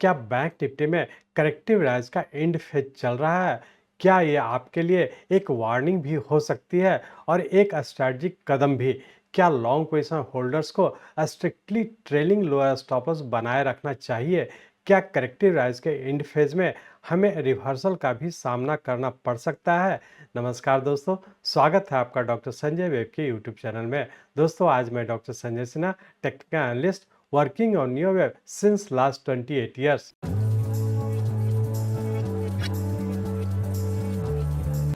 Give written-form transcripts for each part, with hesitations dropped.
क्या bank Nifty में corrective rise का एंड फेज चल रहा है? क्या ये आपके लिए एक वार्निंग भी हो सकती है और एक स्ट्रैटेजिक कदम भी? क्या लॉन्ग पोजीशन होल्डर्स को स्ट्रिक्टली ट्रेलिंग लोअर स्टॉपर्स बनाए रखना चाहिए? क्या करेक्टिव राइज के एंड फेज में हमें रिवर्सल का भी सामना करना पड़ सकता है? नमस्कार दोस्तों, स्वागत है आपका डॉक्टर संजय वेब के यूट्यूब चैनल में। दोस्तों, आज मैं doctor Sanjay Sinha, technical analyst working on NeoWeb since last 28 years.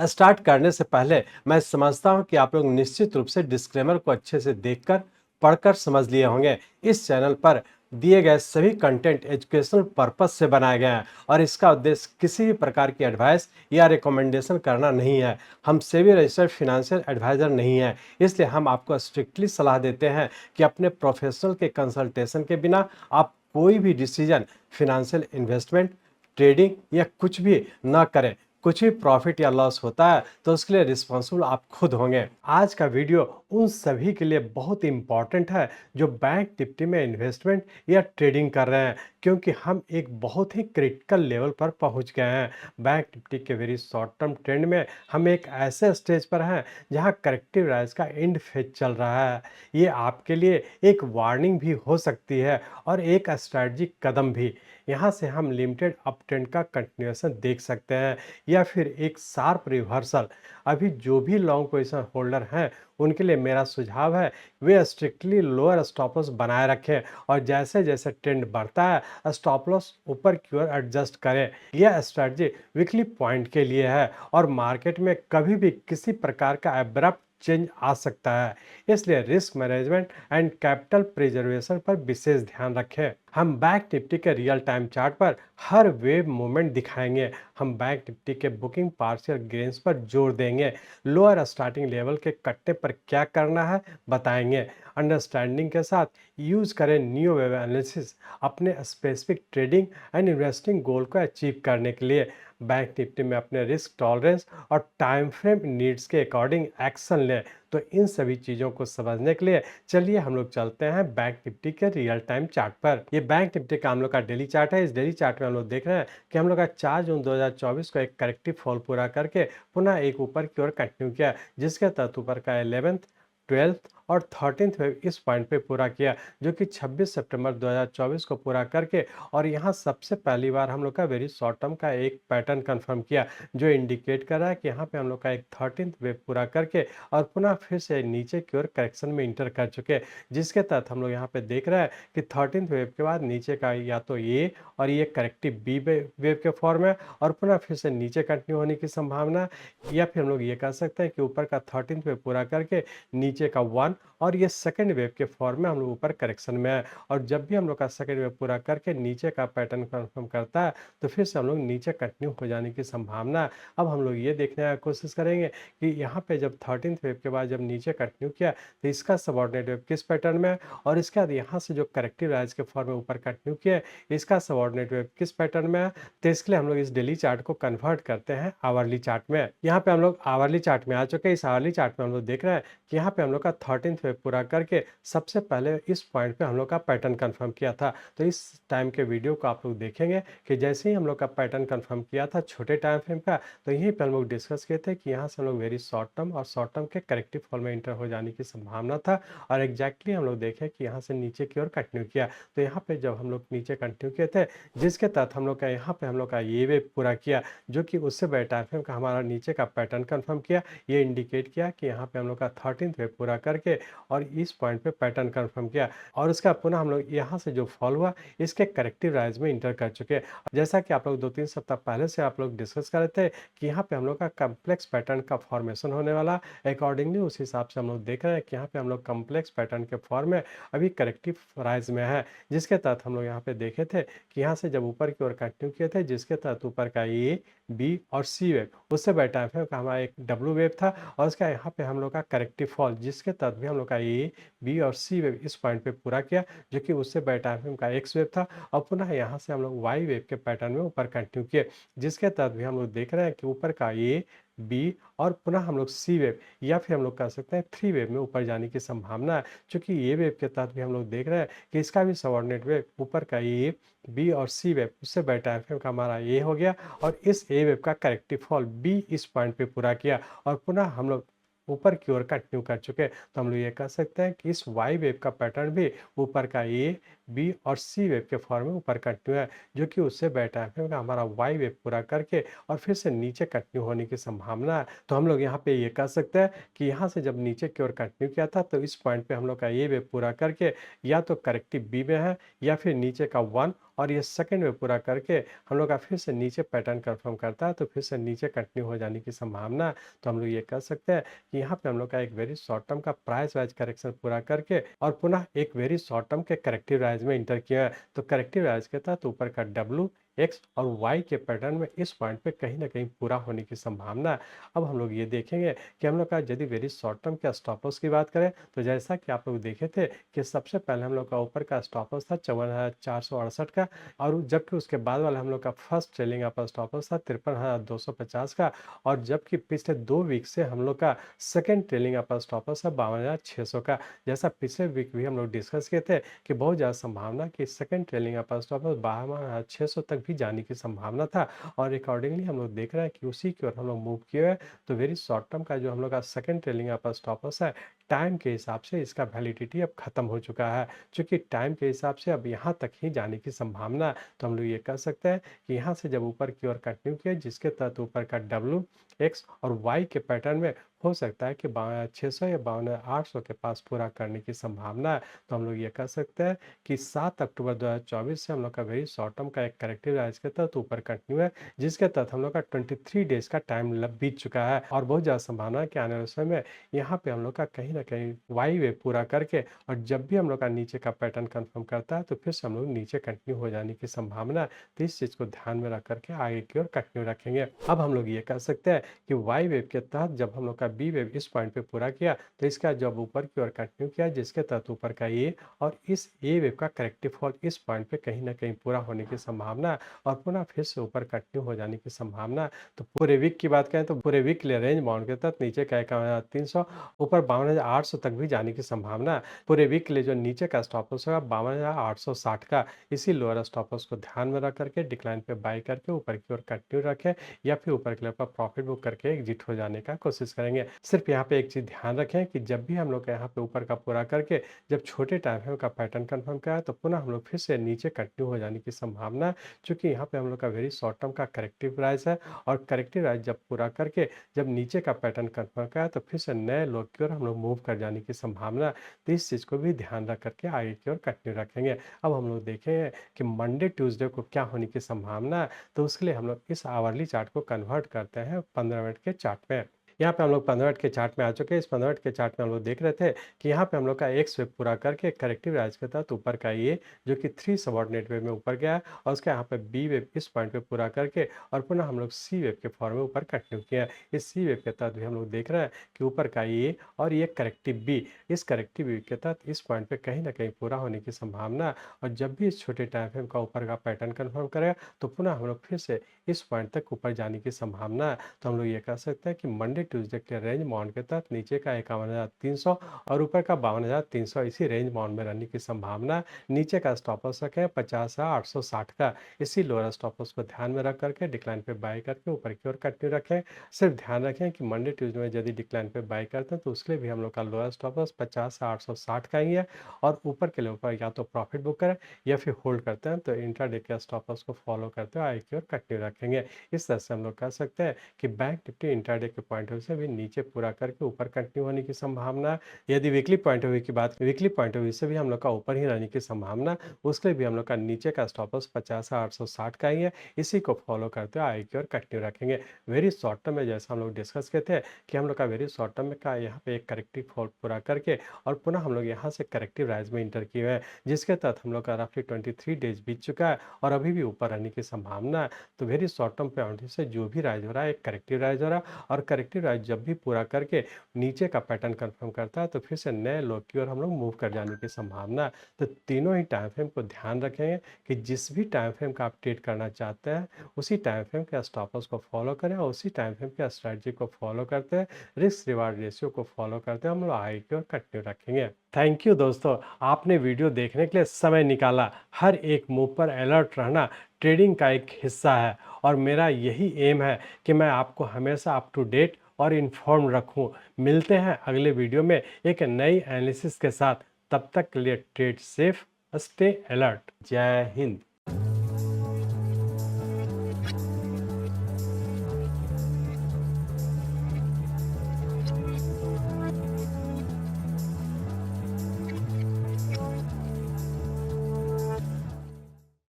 Start करने से पहले मैं समझता हूं कि आप लोग निश्चित रूप से डिस्क्लेमर को अच्छे से देखकर पढ़कर समझ लिए होंगे। इस चैनल पर दिए गए सभी कंटेंट एजुकेशनल पर्पस से बनाए गए हैं और इसका उद्देश्य किसी भी प्रकार की एडवाइस या रिकमेंडेशन करना नहीं है। हम सेबी रजिस्टर्ड फिनेंशियल एडवाइजर नहीं है, इसलिए हम आपको स्ट्रिक्टली सलाह देते हैं कि अपने प्रोफेशनल के कंसल्टेशन के बिना आप कोई भी डिसीजन, फिनेंशियल इन्वेस्टमेंट, ट्रेडिंग या कुछ भी ना करें। कुछ भी प्रॉफिट या लॉस होता है तो उसके लिए रिस्पॉन्सिबल आप खुद होंगे। आज का वीडियो उन सभी के लिए बहुत इंपॉर्टेंट है जो बैंक निफ्टी में इन्वेस्टमेंट या ट्रेडिंग कर रहे हैं, क्योंकि हम एक बहुत ही क्रिटिकल लेवल पर पहुंच गए हैं। बैंक निफ्टी के वेरी शॉर्ट टर्म ट्रेंड में हम एक ऐसे स्टेज पर हैं जहां करेक्टिव राइज का एंड फेज चल रहा है। ये आपके लिए एक वार्निंग भी हो सकती है और एक स्ट्रैटेजिक कदम भी। यहाँ से हम लिमिटेड अप ट्रेंड का कंटिन्यूएशन देख सकते हैं या फिर एक शार्प रिवर्सल। अभी जो भी लॉन्ग पोजीशन होल्डर हैं उनके लिए मेरा सुझाव है वे स्ट्रिक्टली लोअर स्टॉप लॉस बनाए रखें और जैसे जैसे ट्रेंड बढ़ता है स्टॉप लॉस ऊपर की ओर एडजस्ट करें। यह स्ट्रेटजी वीकली पॉइंट के लिए है और मार्केट में कभी भी किसी प्रकार का एब्रप्ट चेंज आ सकता है, इसलिए risk management and capital preservation पर विशेष ध्यान रखें। हम बैंक निफ्टी के रियल टाइम चार्ट पर हर वेव मूवमेंट दिखाएंगे। हम बैंक निफ्टी के बुकिंग पार्शियल गेन्स पर जोर देंगे। लोअर स्टार्टिंग लेवल के कट्टे पर क्या करना है बताएंगे। अंडरस्टैंडिंग के साथ यूज करें न्यू वेव एनालिसिस अपने स्पेसिफिक ट्रेडिंग एंड इन्वेस्टिंग गोल को अचीव करने के लिए। बैंक निफ्टी में अपने रिस्क टॉलरेंस और टाइम फ्रेम नीड्स के अकॉर्डिंग एक्शन लें। तो इन सभी चीज़ों को समझने के लिए चलिए हम लोग चलते हैं बैंक निफ्टी के रियल टाइम चार्ट पर। ये बैंक निफ्टी का हम लोग का डेली चार्ट है। इस डेली चार्ट में हम लोग देख रहे हैं कि हम लोग का 4 जून 2024 को एक करेक्टिव फॉल पूरा करके पुनः एक ऊपर की ओर कंटिन्यू किया, जिसके तहत ऊपर का 11th, 12th और 13th वेव इस पॉइंट पे पूरा किया, जो कि 26 सितंबर 2024 को पूरा करके और यहाँ सबसे पहली बार हम लोग का वेरी शॉर्ट टर्म का एक पैटर्न कंफर्म किया, जो इंडिकेट कर रहा है कि यहाँ पे हम लोग का एक 13th वेव पूरा करके और पुनः फिर से नीचे की ओर करेक्शन में इंटर कर चुके हैं, जिसके तहत हम लोग यहाँ पे देख रहे हैं कि 13th वेव के बाद नीचे का या तो ये और ये करेक्टिव बी वेव के फॉर्म है और पुनः फिर से नीचे कंटिन्यू होने की संभावना, या फिर हम लोग ये कह सकते हैं कि ऊपर का 13th वेव पूरा करके नीचे का 1 और ये सेकेंड वेव के फॉर्म में हम लोग ऊपर करेक्शन में है। और जब भी हम लोग का सेकेंड वेव पूरा करके नीचे का पैटर्न कंफर्म करता है तो फिर से हम लोग नीचे कंटिन्यू हो जाने की संभावना है। अब हम लोग ये देखने की कोशिश करेंगे कि यहाँ पे जब 13th वेव के बाद जब नीचे कंटिन्यू किया तो इसका सबऑर्डिनेट वेव किस पैटर्न में है और इसके बाद यहाँ से जो करेक्टिव राइज के फॉर्म में ऊपर कंटिन्यू किया इसका सबऑर्डिनेट वेव किस पैटर्न में है। तो इसके लिए हम लोग इस डेली चार्ट को कन्वर्ट करते हैं आवरली चार्ट में। यहाँ पे हम लोग आवरली चार्ट में आ चुके हैं। इस आवरली चार्ट में हम लोग देख रहे हैं कि यहाँ पे हम लोग का 13th वेव पूरा करके सबसे पहले इस पॉइंट पे हम लोग का पैटर्न कंफर्म किया था। तो इस टाइम के वीडियो को आप लोग देखेंगे कि जैसे ही हम लोग का पैटर्न कंफर्म किया था छोटे टाइम फ्रेम का, तो यहीं पे हम लोग डिस्कस किए थे कि यहाँ से हम लोग वेरी शॉर्ट टर्म और शॉर्ट टर्म के करेक्टिव फॉल में इंटर हो जाने की संभावना था और एग्जैक्टली हम लोग देखें कि यहाँ से नीचे की ओर कंटिन्यू किया। तो यहाँ पे जब हम लोग नीचे कंटिन्यू किए थे, जिसके तहत हम लोग का यहाँ पे हम लोग का ये वेव पूरा किया, जो कि उससे बड़े टाइम फ्रेम का हमारा नीचे का पैटर्न कंफर्म किया। ये इंडिकेट किया कि यहाँ पे हम लोग का 13th वेव पूरा करके और इस पॉइंट पे पैटर्न कंफर्म किया और उसका पुनः हम लोग यहाँ से जो फॉल हुआ इसके करेक्टिव राइज में इंटर कर चुके हैं। जैसा कि आप लोग 2-3 सप्ताह पहले से आप लोग डिस्कस कर रहे थे कि यहाँ पे हम लोग का कम्प्लेक्स पैटर्न का फॉर्मेशन होने वाला, अकॉर्डिंगली उस हिसाब से हम लोग देख रहे हैं कि यहाँ पे हम लोग कम्प्लेक्स पैटर्न के फॉर्म में अभी करेक्टिव राइज में है, जिसके तहत हम लोग यहाँ पे देखे थे कि यहाँ से जब ऊपर की ओर कंटिन्यू किए थे, जिसके तहत ऊपर का ए, बी और सी वेव, उससे बड़े टाइम फ्रेम का हमारा एक डब्ल्यू वेव था और उसका यहाँ पे हम लोग का करेक्टिव फॉल, जिसके तहत भी हम लोग का ए, बी और सी वेव इस पॉइंट पे पूरा किया, जो कि उससे बड़े टाइम फ्रेम का एक्स वेव था और पुनः यहाँ से हम लोग वाई वेव के पैटर्न में ऊपर कंटिन्यू किए, जिसके तहत भी हम लोग देख रहे हैं कि ऊपर का ए, बी और पुनः हम लोग सी वेव या फिर हम लोग कह सकते हैं थ्री वेव में ऊपर जाने की संभावना है। चूंकि ये वेव के तहत भी हम लोग देख रहे हैं कि इसका भी सबऑर्डिनेट वेव ऊपर का ए बी और सी वेव उससे बेटा एफ का हमारा ए हो गया और इस ए वेव का करेक्टिव फॉल बी इस पॉइंट पे पूरा किया और पुनः हम लोग ऊपर की ओर कंटिन्यू कर चुके हैं। तो हम लोग ये कह सकते हैं कि इस वाई वेव का पैटर्न भी ऊपर का ए बी और सी वेव के फॉर्म में ऊपर कंटिन्यू है, जो कि उससे बेटा एफ का हमारा वाई वेव पूरा करके और फिर से नीचे कंटिन्यू होने की संभावना है। तो हम लोग यहाँ पे ये कह सकते हैं कि यहाँ से जब नीचे की ओर कंटिन्यू किया था तो इस पॉइंट पे हम लोग का ए वेव पूरा करके या तो करेक्टिव बी में है या फिर नीचे का वन और ये सेकंड में पूरा करके हम लोग का फिर से नीचे पैटर्न कंफर्म करता है तो फिर से नीचे कंटिन्यू हो जाने की संभावना है। तो हम लोग ये कह सकते हैं कि यहाँ पे हम लोग का एक वेरी शॉर्ट टर्म का प्राइस वाइज करेक्शन पूरा करके और पुनः एक वेरी शॉर्ट टर्म के करेक्टिव राइज में इंटर किया है। तो करेक्टिव राइज के तहत ऊपर का डब्ल्यू एक्स और वाई के पैटर्न में इस पॉइंट पे कहीं ना कहीं पूरा होने की संभावना है। अब हम लोग ये देखेंगे कि हम लोग का यदि वेरी शॉर्ट टर्म के स्टॉप लॉस की बात करें तो जैसा कि आप लोग देखे थे कि सबसे पहले हम लोग का ऊपर का स्टॉप लॉस था 5468 का और जबकि उसके बाद वाला हम लोग का फर्स्ट ट्रेलिंग अपर स्टॉप लॉस था 53,250 का और जबकि पिछले 2 वीक से हम लोग का सेकेंड ट्रेलिंग अपर स्टॉप लॉस है 52,600 का। जैसा पिछले वीक भी हम लोग डिस्कस किए थे कि बहुत ज़्यादा संभावना कि सेकेंड ट्रेलिंग अपर स्टॉप लॉस 52,600 तक भी जाने की संभावना था और अकॉर्डिंगली हम लोग देख रहे हैं कि उसी की ओर हम लोग मूव किए हैं। तो वेरी शॉर्ट टर्म का जो हम लोग का सेकेंड ट्रेलिंग अपर स्टॉप लॉस है टाइम के हिसाब से इसका वैलिडिटी अब खत्म हो चुका है, क्योंकि टाइम के हिसाब से अब यहाँ तक ही जाने की संभावना है। तो हम लोग ये कह सकते हैं कि यहाँ से जब ऊपर की ओर कंटिन्यू किया जिसके तहत ऊपर का डब्ल्यू एक्स और वाई के पैटर्न में हो सकता है कि 52,600 या 52,800 के पास पूरा करने की संभावना है। तो हम लोग ये कह सकते हैं कि 7 अक्टूबर 2024 से हम लोग का वेरी शॉर्ट टर्म का एक करेक्टिव राइज के तहत ऊपर कंटिन्यू है, जिसके तहत हम लोग का 23 डेज का टाइम बीत चुका है और बहुत ज़्यादा संभावना है कि आने वाले समय में यहाँ पे हम लोग का कहीं ना कहीं वाई वेव पूरा करके और जब भी हम लोग का नीचे का पैटर्न कंफर्म करता है तो फिर से हम लोग नीचे कंटिन्यू हो जाने की संभावना है। तो इस चीज़ को ध्यान में रख करके आगे की ओर कंटिन्यू रखेंगे। अब हम लोग ये कह सकते हैं कि वाई वेव के तहत जब हम लोग का बी वेव इस पॉइंट पे पूरा किया तो इसका जब ऊपर की ओर कंटिन्यू किया जिसके तहत ऊपर का ए और इस ए वेव का करेक्टिव फॉल इस पॉइंट पे कहीं ना कहीं पूरा होने की संभावना और पुनः फिर से ऊपर कंटिन्यू हो जाने की संभावना। तो पूरे वीक की बात करें तो पूरे वीक के लिए रेंज बाउंड के तहत नीचे का 51,300 ऊपर 52,800 तक भी जाने की संभावना है। पूरे वीक के लिए जो नीचे का स्टॉप लॉस होगा 52,860 का, इसी लोअर स्टॉप लॉस को ध्यान में रख करके डिक्लाइन पे बाय करके ऊपर की ओर कंटिन्यू रखें या फिर ऊपर के लेवल पर प्रॉफिट बुक करके एग्जिट हो जाने का कोशिश करेंगे। सिर्फ यहाँ पे एक चीज ध्यान रखें कि जब भी हम लोग यहाँ पे ऊपर का पूरा करके जब छोटे टाइम फ्रेम का पैटर्न कंफर्म करा तो पुनः हम लोग फिर से नीचे कंटिन्यू हो जाने की संभावना, क्योंकि यहाँ पे हम लोग का वेरी शॉर्ट टर्म का करेक्टिव राइज है और करेक्टिव राइज जब पूरा करके जब नीचे का पैटर्न कंफर्म करा तो फिर से नए लो की ओर हम लोग मूव कर जाने की संभावना। तो इस चीज़ को भी ध्यान रख करके आगे की ओर कंटिन्यू रखेंगे। अब हम लोग देखेंगे कि मंडे ट्यूसडे को क्या होने की संभावना है, तो उसके लिए हम लोग इस आवरली चार्ट को कन्वर्ट करते हैं 15 मिनट के चार्ट में। यहाँ पे हम लोग 15 मिनट के चार्ट में आ चुके हैं। इस 15 मिनट के चार्ट में हम लोग देख रहे थे कि यहाँ पे हम लोग का एक स्वेप पूरा करके करेक्टिव राइज के तहत ऊपर का ये जो कि 3 सबऑर्डिनेट वेव में ऊपर गया है और उसका यहाँ पे बी वेव इस पॉइंट पे पूरा करके और पुनः हम लोग सी वेव के फॉर्म में ऊपर कंटिन्यू किया है। इस सी वेव के तहत भी हम लोग देख रहे हैं कि ऊपर का ये और ये करेक्टिव बी, इस करेक्टिव बी के तहत इस पॉइंट पे कहीं ना कहीं पूरा होने की संभावना और जब भी इस छोटे टाइम फ्रेम का ऊपर का पैटर्न कन्फर्म करेगा तो पुनः हम लोग फिर से इस पॉइंट तक ऊपर जाने की संभावना है। तो हम लोग ये कह सकते हैं कि मंडे ट्यूसडे के रेंज बाउंड के तहत नीचे का 51,300 और ऊपर का 52,300 इसी रेंज बाउंड में रहने की संभावना। नीचे का स्टॉप लॉस रखें 50,860 का, इसी लोअर स्टॉप लॉस को ध्यान में रख करके डिक्लाइन पे बाय करके ऊपर की ओर कंटिन्यू रखें। सिर्फ ध्यान रखें कि मंडे ट्यूसडे में यदि डिक्लाइन पे बाय करते हैं तो उसके लिए भी हम लोग का लोअर स्टॉप लॉस 50,860 का ही है और ऊपर के लेवल पर या तो प्रॉफिट बुक करें या फिर होल्ड करते हैं तो इंट्राडे के स्टॉप लॉस को फॉलो करते हुए आगे की ओर कंटिन्यू रखेंगे। इस तरह से हम लोग कह सकते हैं कि बैंक निफ्टी इंट्राडे के पॉइंट ऑफ व्यू से भी नीचे पूरा करके ऊपर कंटिन्यू होने की संभावना। यदि वीकली पॉइंट ऑफ व्यू की बात वीकली पॉइंट ऑफ व्यू से भी हम लोग का ऊपर ही रहने की संभावना, उसके लिए भी हम लोग का नीचे का स्टॉप लॉस 50,860 का ही है, इसी को फॉलो करते हुए आगे की ओर कंटिन्यू रखेंगे। वेरी शॉर्ट टर्म में जैसा हम लोग डिस्कस किए थे कि हम लोग का वेरी शॉर्ट टर्म में का यहाँ पे एक करेक्टिव फॉल पूरा करके और पुनः हम लोग यहाँ से करेक्टिव राइज में इंटर किए हुए हैं, जिसके तहत हम लोग का रफली 23 डेज बीत चुका है और अभी भी ऊपर रहने की संभावना है। तो वेरी शॉर्ट टर्म पॉइंट से जो भी राइज हो रहा है एक करेक्टिव राइज हो रहा है और करेक्टिव और जब भी पूरा करके नीचे का पैटर्न कंफर्म करता है तो फिर से नए लो की ओर हम लोग मूव कर जाने की संभावना है। तो तीनों ही टाइम फ्रेम को ध्यान रखेंगे कि जिस भी टाइम फ्रेम का आप ट्रेड करना चाहते हैं उसी टाइम फ्रेम के स्टॉप लॉस को फॉलो करें और उसी टाइम फ्रेम के स्ट्रेटजी को फॉलो करते हैं, रिस्क रिवार्ड रेशियो को फॉलो करते हैं हम लोग हाई की ओर कंटिन्यू रखेंगे। थैंक यू दोस्तों, आपने वीडियो देखने के लिए समय निकाला। हर एक मूव पर अलर्ट रहना ट्रेडिंग का एक हिस्सा है और मेरा यही एम है कि मैं आपको हमेशा अप टू डेट और इन्फॉर्म रखूं। मिलते हैं अगले वीडियो में एक नई एनालिसिस के साथ। तब तक के लिए ट्रेड सेफ, स्टे अलर्ट। जय हिंद।